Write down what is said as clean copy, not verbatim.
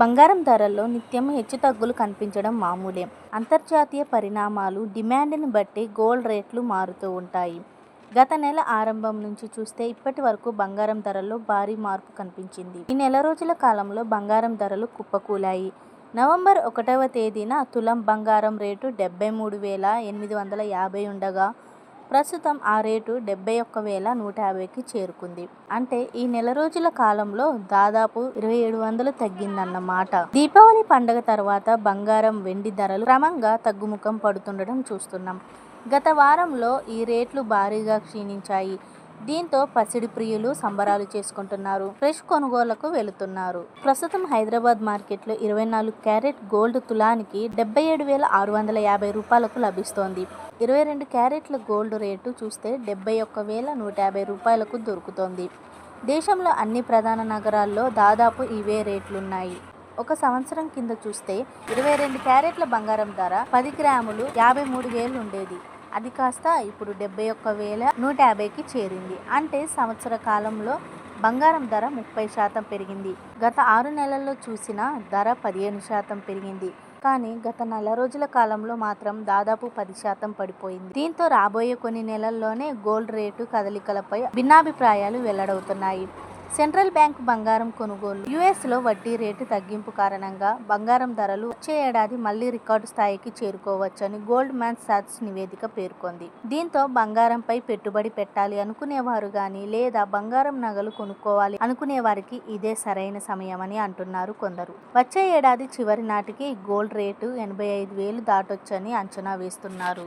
బంగారం ధరల్లో నిత్యం హెచ్చుతగ్గులు కనిపించడం మామూలే. అంతర్జాతీయ పరిణామాలు, డిమాండ్ని బట్టి గోల్డ్ రేట్లు మారుతూ ఉంటాయి. గత నెల ఆరంభం నుంచి చూస్తే ఇప్పటి వరకు బంగారం ధరల్లో భారీ మార్పు కనిపించింది. ఈ నెల రోజుల కాలంలో బంగారం ధరలు కుప్పకూలాయి. నవంబర్ 1వ తేదీన తులం బంగారం రేటు 73,850 ఉండగా ప్రస్తుతం ఆ రేటు 71,150కి చేరుకుంది. అంటే ఈ నెల రోజుల కాలంలో దాదాపు 2,700 తగ్గిందన్నమాట. దీపావళి పండగ తర్వాత బంగారం, వెండి ధరలు క్రమంగా తగ్గుముఖం పడుతుండడం చూస్తున్నాం. గత వారంలో ఈ రేట్లు భారీగా క్షీణించాయి. దీంతో పసిడి ప్రియులు సంబరాలు చేసుకుంటున్నారు, ఫ్రెష్ కొనుగోళ్లకు వెళుతున్నారు. ప్రస్తుతం హైదరాబాద్ మార్కెట్లో 24 క్యారెట్ గోల్డ్ తులానికి 77,650 రూపాయలకు లభిస్తోంది. 22 క్యారెట్ల గోల్డ్ రేటు చూస్తే 71,150 రూపాయలకు దొరుకుతోంది. దేశంలో అన్ని ప్రధాన నగరాల్లో దాదాపు ఇవే రేట్లున్నాయి. ఒక సంవత్సరం కింద చూస్తే 22 క్యారెట్ల బంగారం ధర 10 గ్రాములు 53,000 ఉండేది. అది కాస్త ఇప్పుడు 71,150కి చేరింది. అంటే సంవత్సర కాలంలో బంగారం ధర 30% పెరిగింది. గత 6 నెలల్లో చూసిన ధర 15% పెరిగింది. కానీ గత నెల రోజుల కాలంలో మాత్రం దాదాపు 10% పడిపోయింది. దీంతో రాబోయే కొన్ని నెలల్లోనే గోల్డ్ రేటు కదలికలపై భిన్నాభిప్రాయాలు వెల్లడవుతున్నాయి. సెంట్రల్ బ్యాంకు బంగారం కొనుగోలు, యుఎస్లో వడ్డీ రేటు తగ్గింపు కారణంగా బంగారం ధరలు వచ్చే ఏడాది మళ్లీ రికార్డు స్థాయికి చేరుకోవచ్చని గోల్డ్ మ్యాన్ సాక్స్ నివేదిక పేర్కొంది. దీంతో బంగారంపై పెట్టుబడి పెట్టాలి అనుకునేవారు గానీ లేదా బంగారం నగలు కొనుక్కోవాలి అనుకునే వారికి ఇదే సరైన సమయమని అంటున్నారు కొందరు. వచ్చే ఏడాది చివరి నాటికి గోల్డ్ రేటు 85,000 దాటొచ్చని అంచనా వేస్తున్నారు.